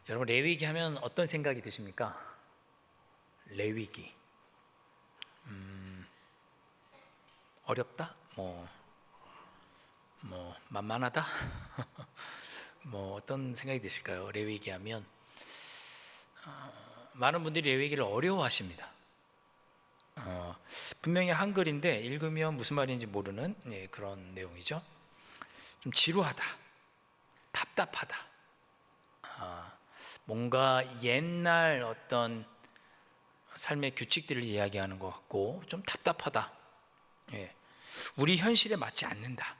여러분, 레위기 하면 어떤 생각이 드십니까? 레위기 어렵다? 만만하다? 어떤 생각이 드실까요? 레위기 하면 많은 분들이 레위기를 어려워하십니다. 분명히 한글인데 읽으면 무슨 말인지 모르는 그런 내용이죠. 좀 지루하다, 답답하다, 뭔가 옛날 어떤 삶의 규칙들을 이야기하는 것 같고 좀 답답하다, 우리 현실에 맞지 않는다.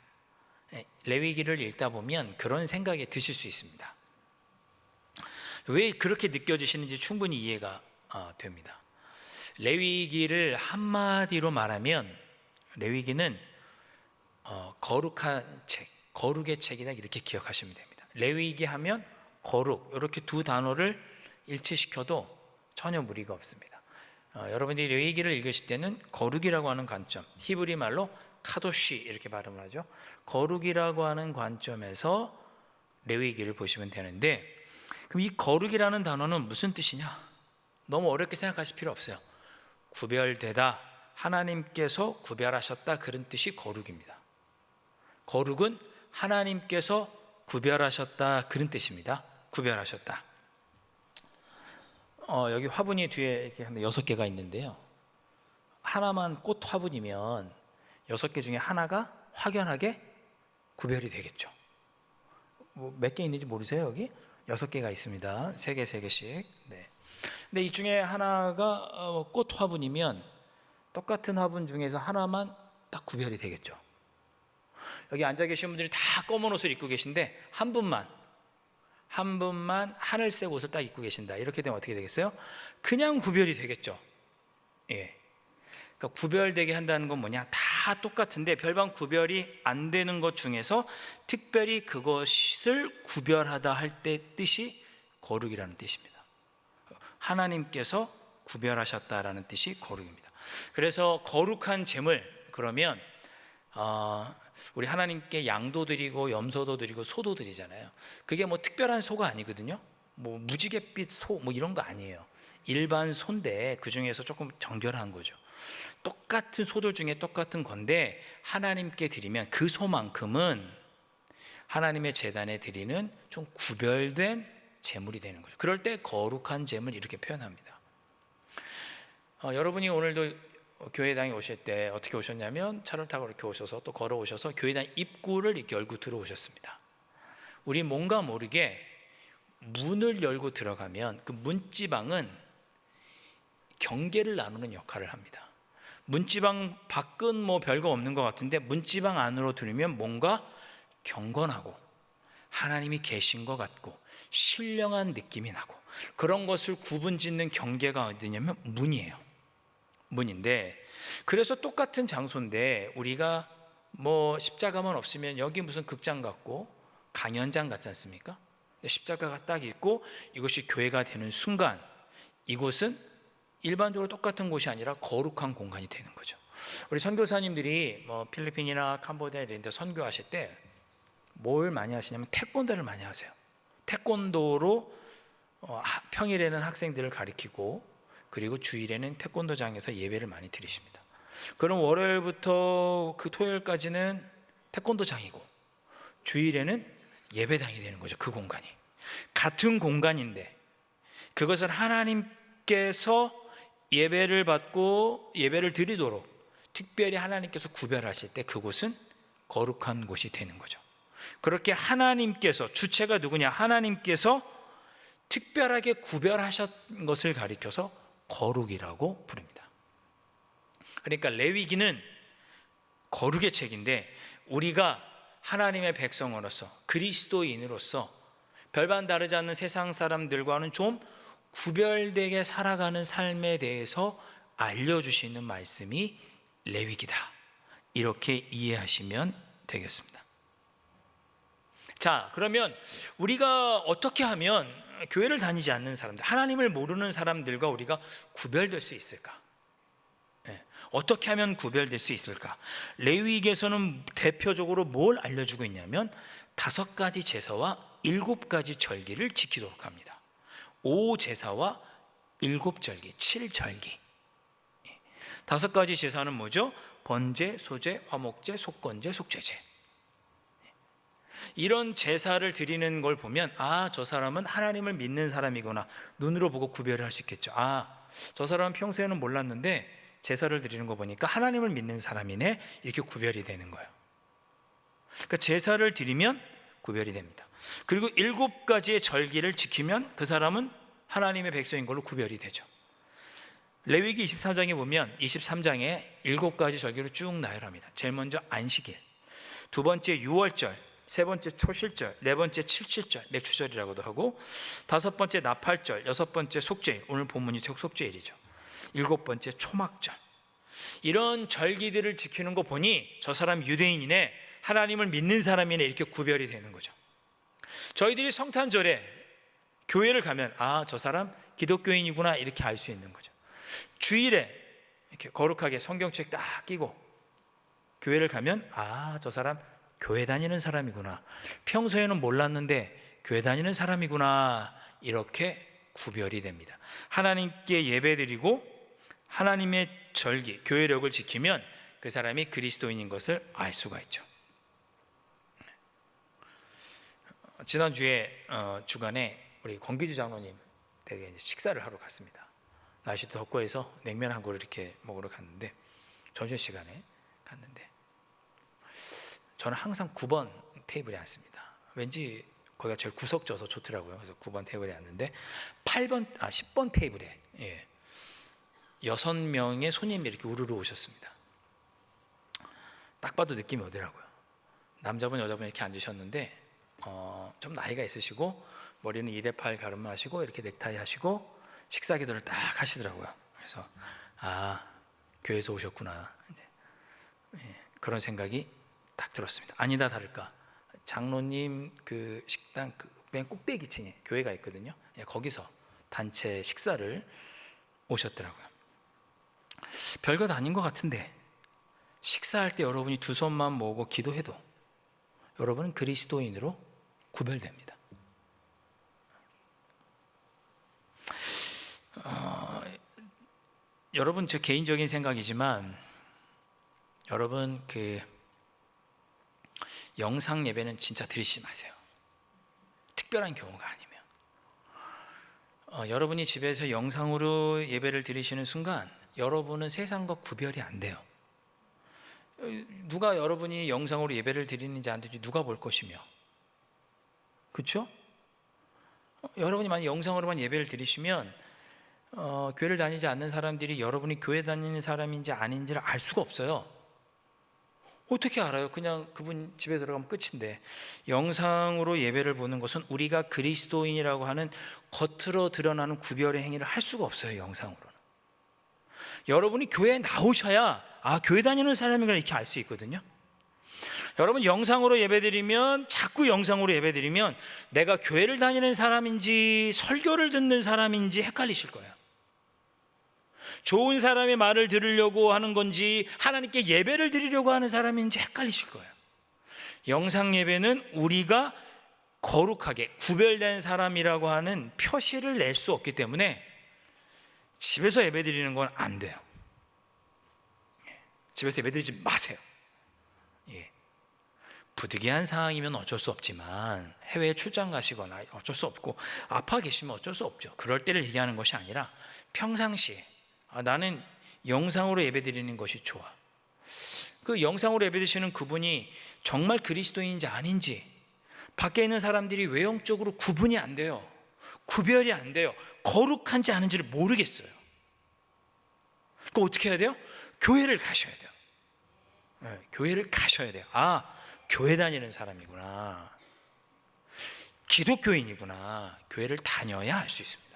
레위기를 읽다 보면 그런 생각이 드실 수 있습니다. 왜 그렇게 느껴지시는지 충분히 이해가 됩니다. 레위기를 한마디로 말하면 레위기는 거룩한 책, 거룩의 책이다, 이렇게 기억하시면 됩니다. 레위기 하면 거룩, 이렇게 두 단어를 일치시켜도 전혀 무리가 없습니다. 여러분들이 레위기를 읽으실 때는 거룩이라고 하는 관점, 히브리 말로 카도시 이렇게 발음을 하죠. 거룩이라고 하는 관점에서 레위기를 보시면 되는데, 그럼 이 거룩이라는 단어는 무슨 뜻이냐? 너무 어렵게 생각하실 필요 없어요. 구별되다, 하나님께서 구별하셨다, 그런 뜻이 거룩입니다. 거룩은 하나님께서 구별하셨다, 그런 뜻입니다. 구별하셨다. 여기 화분이 뒤에 이렇게 한 6개가 있는데요, 하나만 꽃 화분이면 6개 중에 하나가 확연하게 구별이 되겠죠. 몇 개 있는지 모르세요? 여기 6개가 있습니다. 3개, 3개씩. 네. 근데 이 중에 하나가 꽃 화분이면 똑같은 화분 중에서 하나만 딱 구별이 되겠죠. 여기 앉아 계신 분들이 다 검은 옷을 입고 계신데 한 분만 하늘색 옷을 딱 입고 계신다. 이렇게 되면 어떻게 되겠어요? 그냥 구별이 되겠죠. 그러니까 구별되게 한다는 건 뭐냐? 다 똑같은데 별반 구별이 안 되는 것 중에서 특별히 그것을 구별하다 할 때 뜻이 거룩이라는 뜻입니다. 하나님께서 구별하셨다라는 뜻이 거룩입니다. 그래서 거룩한 제물, 그러면 우리 하나님께 양도 드리고 염소도 드리고 소도 드리잖아요. 그게 특별한 소가 아니거든요. 무지갯빛 소 이런 거 아니에요. 일반 소인데 그 중에서 조금 정결한 거죠. 똑같은 소들 중에 똑같은 건데 하나님께 드리면 그 소만큼은 하나님의 제단에 드리는 좀 구별된 제물이 되는 거죠. 그럴 때 거룩한 제물, 이렇게 표현합니다. 여러분이 오늘도 교회당에 오실 때 어떻게 오셨냐면 차를 타고 이렇게 오셔서 또 걸어오셔서 교회당 입구를 이렇게 열고 들어오셨습니다. 우리 뭔가 모르게 문을 열고 들어가면 그 문지방은 경계를 나누는 역할을 합니다. 문지방 밖은 별거 없는 것 같은데 문지방 안으로 들으면 뭔가 경건하고 하나님이 계신 것 같고 신령한 느낌이 나고, 그런 것을 구분짓는 경계가 어디냐면 문이에요. 문인데, 그래서 똑같은 장소인데 우리가 십자가만 없으면 여기 무슨 극장 같고 강연장 같지 않습니까? 근데 십자가가 딱 있고 이것이 교회가 되는 순간 이곳은 일반적으로 똑같은 곳이 아니라 거룩한 공간이 되는 거죠. 우리 선교사님들이 필리핀이나 캄보디아 이런 데 선교하실 때 뭘 많이 하시냐면 태권도를 많이 하세요. 태권도로 평일에는 학생들을 가르치고, 그리고 주일에는 태권도장에서 예배를 많이 드리십니다. 그럼 월요일부터 그 토요일까지는 태권도장이고 주일에는 예배당이 되는 거죠. 그 공간이 같은 공간인데 그것을 하나님께서 예배를 받고 예배를 드리도록 특별히 하나님께서 구별하실 때 그곳은 거룩한 곳이 되는 거죠. 그렇게 하나님께서, 주체가 누구냐? 하나님께서 특별하게 구별하신 것을 가리켜서 거룩이라고 부릅니다. 그러니까 레위기는 거룩의 책인데 우리가 하나님의 백성으로서, 그리스도인으로서 별반 다르지 않는 세상 사람들과는 좀 구별되게 살아가는 삶에 대해서 알려주시는 말씀이 레위기다, 이렇게 이해하시면 되겠습니다. 자, 그러면 우리가 어떻게 하면 교회를 다니지 않는 사람들, 하나님을 모르는 사람들과 우리가 구별될 수 있을까? 어떻게 하면 구별될 수 있을까? 레위기에서는 대표적으로 뭘 알려주고 있냐면 5가지 제사와 7가지 절기를 지키도록 합니다. 5제사와 7절기, 7절기. 5가지 제사는 뭐죠? 번제, 소제, 화목제, 속건제, 속죄제. 이런 제사를 드리는 걸 보면 저 사람은 하나님을 믿는 사람이구나, 눈으로 보고 구별을 할 수 있겠죠. 저 사람은 평소에는 몰랐는데 제사를 드리는 거 보니까 하나님을 믿는 사람이네, 이렇게 구별이 되는 거예요. 그러니까 제사를 드리면 구별이 됩니다. 그리고 7가지의 절기를 지키면 그 사람은 하나님의 백성인 걸로 구별이 되죠. 레위기 24장에 보면 23장에 7가지 절기로 쭉 나열합니다. 제일 먼저 안식일, 두 번째 유월절, 세 번째 초실절, 네 번째 칠칠절, 맥추절이라고도 하고, 5번째 나팔절, 6번째 속죄일, 오늘 본문이 속죄일이죠. 7번째 초막절. 이런 절기들을 지키는 거 보니 저 사람 유대인이네, 하나님을 믿는 사람이네, 이렇게 구별이 되는 거죠. 저희들이 성탄절에 교회를 가면 저 사람 기독교인이구나, 이렇게 알 수 있는 거죠. 주일에 이렇게 거룩하게 성경책 딱 끼고 교회를 가면 저 사람 교회 다니는 사람이구나, 평소에는 몰랐는데 교회 다니는 사람이구나, 이렇게 구별이 됩니다. 하나님께 예배드리고 하나님의 절기, 교회력을 지키면 그 사람이 그리스도인인 것을 알 수가 있죠. 지난주에 주간에 우리 권기주 장로님 댁에 식사를 하러 갔습니다. 날씨도 덥고 해서 냉면 한 그릇 이렇게 먹으러 갔는데, 점심시간에 갔는데 저는 항상 9번 테이블에 앉습니다. 왠지 거기가 제일 구석져서 좋더라고요. 그래서 9번 테이블에 앉는데 10번 테이블에 6명의 손님이 이렇게 우르르 오셨습니다. 딱 봐도 느낌이 오더라고요. 남자분 여자분 이렇게 앉으셨는데 좀 나이가 있으시고 머리는 2대8 가름하시고 이렇게 넥타이 하시고 식사 기도를 딱 하시더라고요. 그래서 교회에서 오셨구나, 이제 그런 생각이 딱 들었습니다. 아니다 다를까, 장로님 그 식당 그 맨 꼭대기층에 교회가 있거든요. 거기서 단체 식사를 오셨더라고요. 별것 아닌 것 같은데 식사할 때 여러분이 두 손만 모으고 기도해도 여러분은 그리스도인으로 구별됩니다. 여러분, 제 개인적인 생각이지만 여러분 그 영상 예배는 진짜 드리지 마세요. 특별한 경우가 아니면. 여러분이 집에서 영상으로 예배를 드리시는 순간 여러분은 세상과 구별이 안 돼요. 누가 여러분이 영상으로 예배를 드리는지 안 드리는지 누가 볼 것이며, 그렇죠? 여러분이 만약 영상으로만 예배를 드리시면 교회를 다니지 않는 사람들이 여러분이 교회 다니는 사람인지 아닌지를 알 수가 없어요. 어떻게 알아요? 그냥 그분 집에 들어가면 끝인데. 영상으로 예배를 보는 것은 우리가 그리스도인이라고 하는 겉으로 드러나는 구별의 행위를 할 수가 없어요. 영상으로는 여러분이 교회에 나오셔야 교회 다니는 사람이구나, 이렇게 알 수 있거든요. 여러분, 영상으로 예배드리면, 자꾸 영상으로 예배드리면 내가 교회를 다니는 사람인지 설교를 듣는 사람인지 헷갈리실 거예요. 좋은 사람의 말을 들으려고 하는 건지 하나님께 예배를 드리려고 하는 사람인지 헷갈리실 거예요. 영상 예배는 우리가 거룩하게 구별된 사람이라고 하는 표시를 낼 수 없기 때문에 집에서 예배 드리는 건 안 돼요. 집에서 예배 드리지 마세요. 부득이한 상황이면 어쩔 수 없지만, 해외에 출장 가시거나 어쩔 수 없고 아파 계시면 어쩔 수 없죠. 그럴 때를 얘기하는 것이 아니라 평상시에 나는 영상으로 예배 드리는 것이 좋아. 그 영상으로 예배 드리시는 그분이 정말 그리스도인인지 아닌지 밖에 있는 사람들이 외형적으로 구분이 안 돼요. 구별이 안 돼요. 거룩한지 아닌지를 모르겠어요. 그럼 어떻게 해야 돼요? 교회를 가셔야 돼요. 교회를 가셔야 돼요. 교회 다니는 사람이구나, 기독교인이구나, 교회를 다녀야 알 수 있습니다.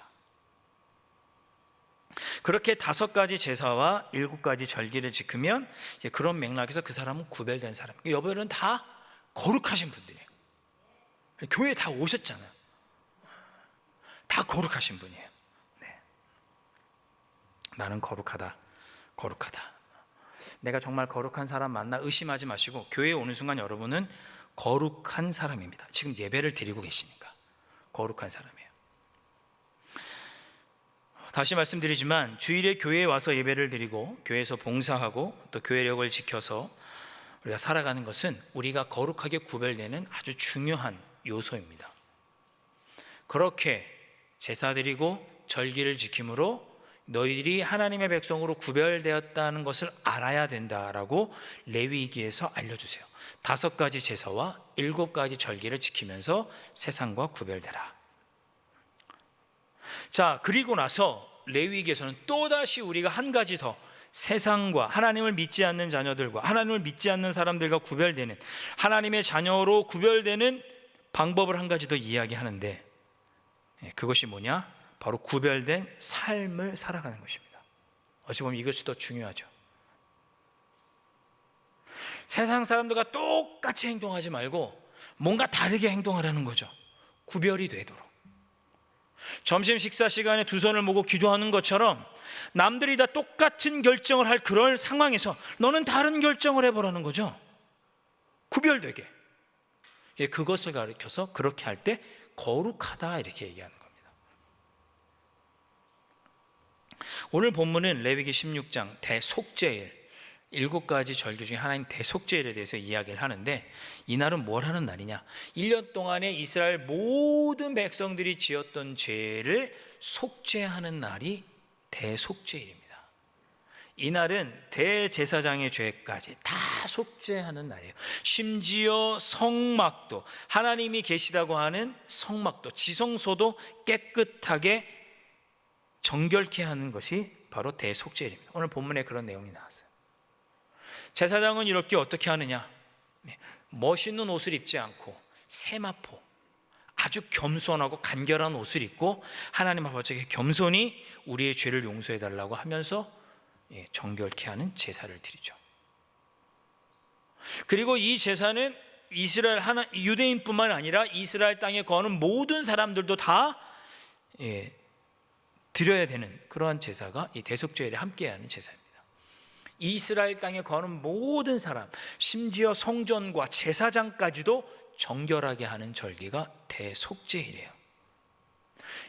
그렇게 5가지 제사와 7가지 절기를 지키면 그런 맥락에서 그 사람은 구별된 사람. 여러분은 다 거룩하신 분들이에요. 교회에 다 오셨잖아요. 다 거룩하신 분이에요. 나는 거룩하다, 거룩하다. 내가 정말 거룩한 사람 맞나 의심하지 마시고 교회에 오는 순간 여러분은 거룩한 사람입니다. 지금 예배를 드리고 계시니까 거룩한 사람이에요. 다시 말씀드리지만 주일에 교회에 와서 예배를 드리고 교회에서 봉사하고 또 교회력을 지켜서 우리가 살아가는 것은 우리가 거룩하게 구별되는 아주 중요한 요소입니다. 그렇게 제사 드리고 절기를 지킴으로 너희들이 하나님의 백성으로 구별되었다는 것을 알아야 된다라고 레위기에서 알려주세요. 5가지 제사와 7가지 절기를 지키면서 세상과 구별되라. 자, 그리고 나서 레위기에서는 또다시 우리가 한 가지 더 세상과 하나님을 믿지 않는 자녀들과 하나님을 믿지 않는 사람들과 구별되는, 하나님의 자녀로 구별되는 방법을 한 가지 더 이야기하는데, 그것이 뭐냐? 바로 구별된 삶을 살아가는 것입니다. 어찌 보면 이것이 더 중요하죠. 세상 사람들과 똑같이 행동하지 말고 뭔가 다르게 행동하라는 거죠. 구별이 되도록. 점심 식사 시간에 두 손을 모고 기도하는 것처럼 남들이 다 똑같은 결정을 할 그럴 상황에서 너는 다른 결정을 해보라는 거죠. 구별되게. 그것을 가르쳐서 그렇게 할 때 거룩하다 이렇게 얘기하는 겁니다. 오늘 본문은 레위기 16장 대속죄일, 7가지 절기 중에 하나인 대속죄일에 대해서 이야기를 하는데, 이날은 뭘 하는 날이냐? 1년 동안에 이스라엘 모든 백성들이 지었던 죄를 속죄하는 날이 대속죄일입니다. 이날은 대제사장의 죄까지 다 속죄하는 날이에요. 심지어 성막도, 하나님이 계시다고 하는 성막도, 지성소도 깨끗하게 정결케 하는 것이 바로 대속죄일입니다. 오늘 본문에 그런 내용이 나왔어요. 제사장은 이렇게 어떻게 하느냐? 멋있는 옷을 입지 않고 세마포, 아주 겸손하고 간결한 옷을 입고 하나님 아버지에게 겸손히 우리의 죄를 용서해 달라고 하면서 정결케 하는 제사를 드리죠. 그리고 이 제사는 이스라엘 유대인뿐만 아니라 이스라엘 땅에 거하는 모든 사람들도 다 드려야 되는 그러한 제사가 이 대속죄일에 함께하는 제사입니다. 이스라엘 땅에 거하는 모든 사람, 심지어 성전과 제사장까지도 정결하게 하는 절기가 대속죄일이에요.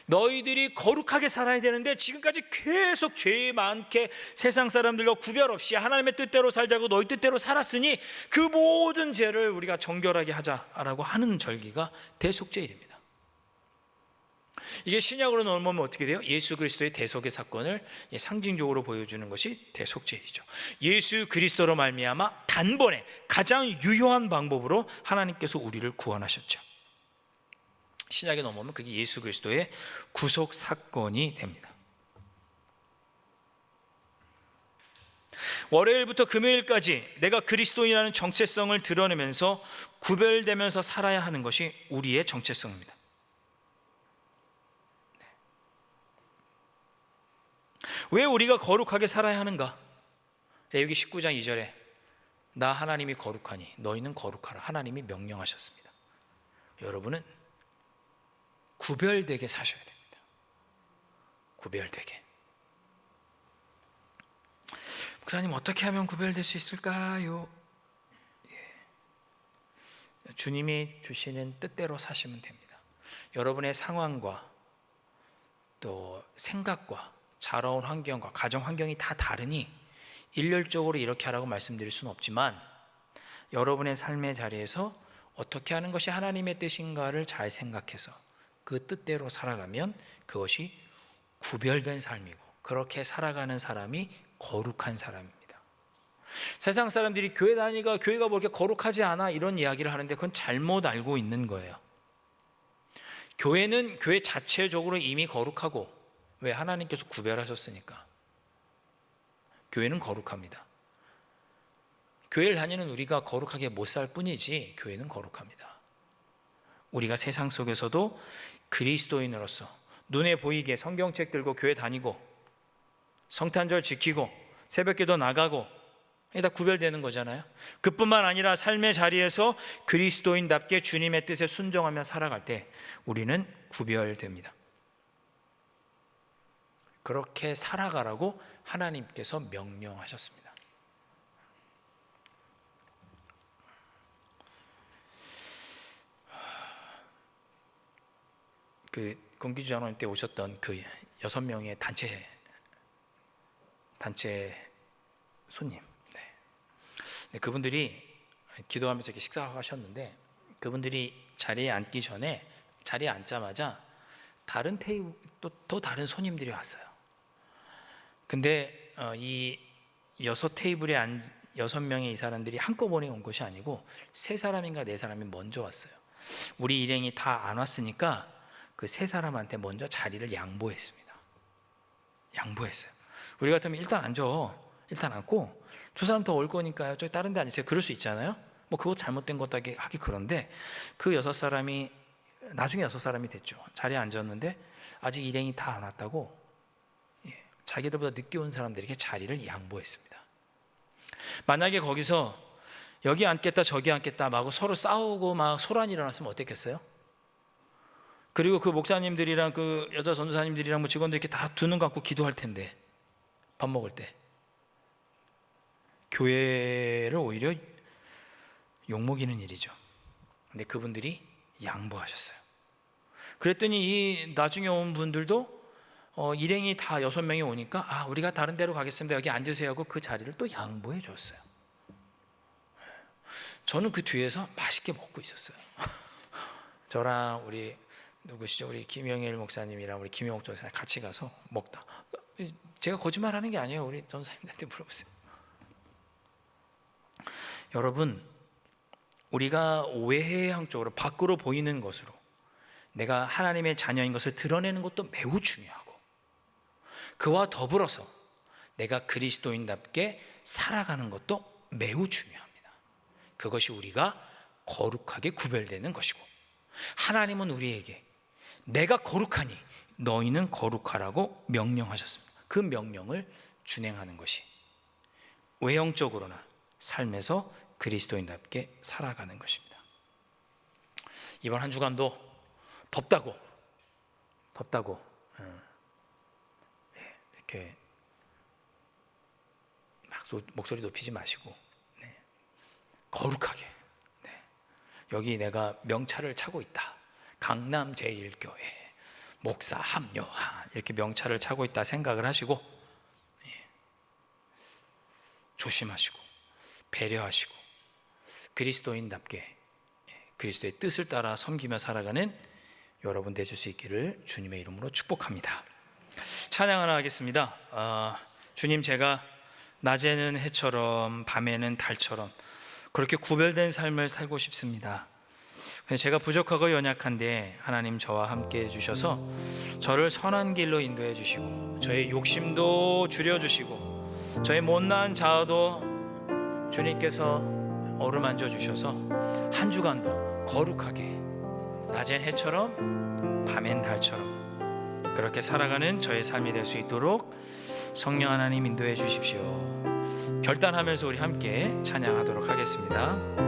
너희들이 거룩하게 살아야 되는데 지금까지 계속 죄 많게 세상 사람들과 구별 없이 하나님의 뜻대로 살자고 너희 뜻대로 살았으니 그 모든 죄를 우리가 정결하게 하자라고 하는 절기가 대속죄일입니다. 이게 신약으로 넘어오면 어떻게 돼요? 예수 그리스도의 대속의 사건을 상징적으로 보여주는 것이 대속죄이죠. 예수 그리스도로 말미암아 단번에 가장 유효한 방법으로 하나님께서 우리를 구원하셨죠. 신약에 넘어오면 그게 예수 그리스도의 구속 사건이 됩니다. 월요일부터 금요일까지 내가 그리스도인이라는 정체성을 드러내면서 구별되면서 살아야 하는 것이 우리의 정체성입니다. 왜 우리가 거룩하게 살아야 하는가? 레위기 19장 2절에 나 하나님이 거룩하니 너희는 거룩하라 하나님이 명령하셨습니다. 여러분은 구별되게 사셔야 됩니다. 구별되게. 목사님 어떻게 하면 구별될 수 있을까요? 주님이 주시는 뜻대로 사시면 됩니다. 여러분의 상황과 또 생각과 자라온 환경과 가정 환경이 다 다르니 일률적으로 이렇게 하라고 말씀드릴 수는 없지만 여러분의 삶의 자리에서 어떻게 하는 것이 하나님의 뜻인가를 잘 생각해서 그 뜻대로 살아가면 그것이 구별된 삶이고 그렇게 살아가는 사람이 거룩한 사람입니다. 세상 사람들이 교회 다니가 교회가 뭐 이렇게 거룩하지 않아 이런 이야기를 하는데 그건 잘못 알고 있는 거예요. 교회는 교회 자체적으로 이미 거룩하고 왜? 하나님께서 구별하셨으니까. 교회는 거룩합니다. 교회를 다니는 우리가 거룩하게 못 살 뿐이지 교회는 거룩합니다. 우리가 세상 속에서도 그리스도인으로서 눈에 보이게 성경책 들고 교회 다니고 성탄절 지키고 새벽기도 나가고 이게 다 구별되는 거잖아요. 그뿐만 아니라 삶의 자리에서 그리스도인답게 주님의 뜻에 순종하며 살아갈 때 우리는 구별됩니다. 그렇게 살아가라고 하나님께서 명령하셨습니다. 권기주 장로님 때 오셨던 그 6명의 단체 손님, 네, 그분들이 기도하면서 이렇게 식사하셨는데 그분들이 자리에 앉기 전에 자리에 앉자마자 다른 테이블 또 다른 손님들이 왔어요. 근데 이 6테이블에 6명의 이 사람들이 한꺼번에 온 것이 아니고 3사람인가 4사람이 먼저 왔어요. 우리 일행이 다 안 왔으니까 그 3사람한테 먼저 자리를 양보했습니다. 양보했어요. 우리 같으면 일단 앉고 2사람 더 올 거니까요, 저기 다른 데 앉으세요, 그럴 수 있잖아요. 뭐 그거 잘못된 것도 하기 그런데 그 6사람이 나중에 6사람이 됐죠. 자리에 앉았는데 아직 일행이 다 안 왔다고 자기들보다 늦게 온 사람들에게 자리를 양보했습니다. 만약에 거기서 여기 앉겠다 저기 앉겠다 막 서로 싸우고 막 소란이 일어났으면 어땠겠어요? 그리고 그 목사님들이랑 그 여자 전도사님들이랑 뭐 직원들 이렇게 다 두 눈 감고 기도할 텐데, 밥 먹을 때 교회를 오히려 욕먹이는 일이죠. 근데 그분들이 양보하셨어요. 그랬더니 이 나중에 온 분들도 일행이 다 6명이 오니까 우리가 다른 데로 가겠습니다, 여기 앉으세요 하고 그 자리를 또 양보해 줬어요. 저는 그 뒤에서 맛있게 먹고 있었어요. 저랑 우리 누구시죠? 우리 김영일 목사님이랑 우리 김영옥 전사님 같이 가서 먹다, 제가 거짓말하는 게 아니에요. 우리 전사님들한테 물어보세요. 여러분, 우리가 외향적으로 밖으로 보이는 것으로 내가 하나님의 자녀인 것을 드러내는 것도 매우 중요하고, 그와 더불어서 내가 그리스도인답게 살아가는 것도 매우 중요합니다. 그것이 우리가 거룩하게 구별되는 것이고, 하나님은 우리에게 내가 거룩하니 너희는 거룩하라고 명령하셨습니다. 그 명령을 준행하는 것이 외형적으로나 삶에서 그리스도인답게 살아가는 것입니다. 이번 한 주간도 덥다고 이렇게 막 목소리 높이지 마시고 거룩하게, 여기 내가 명찰을 차고 있다, 강남 제1교회 목사 합류하, 이렇게 명찰을 차고 있다 생각을 하시고 조심하시고 배려하시고 그리스도인답게 그리스도의 뜻을 따라 섬기며 살아가는 여러분 되실 수 있기를 주님의 이름으로 축복합니다. 찬양 하나 하겠습니다. 주님, 제가 낮에는 해처럼 밤에는 달처럼 그렇게 구별된 삶을 살고 싶습니다. 제가 부족하고 연약한데 하나님 저와 함께 해주셔서 저를 선한 길로 인도해 주시고, 저의 욕심도 줄여주시고, 저의 못난 자아도 주님께서 어루만져 주셔서 한 주간도 거룩하게 낮엔 해처럼 밤엔 달처럼 그렇게 살아가는 저의 삶이 될 수 있도록 성령 하나님 인도해 주십시오. 결단하면서 우리 함께 찬양하도록 하겠습니다.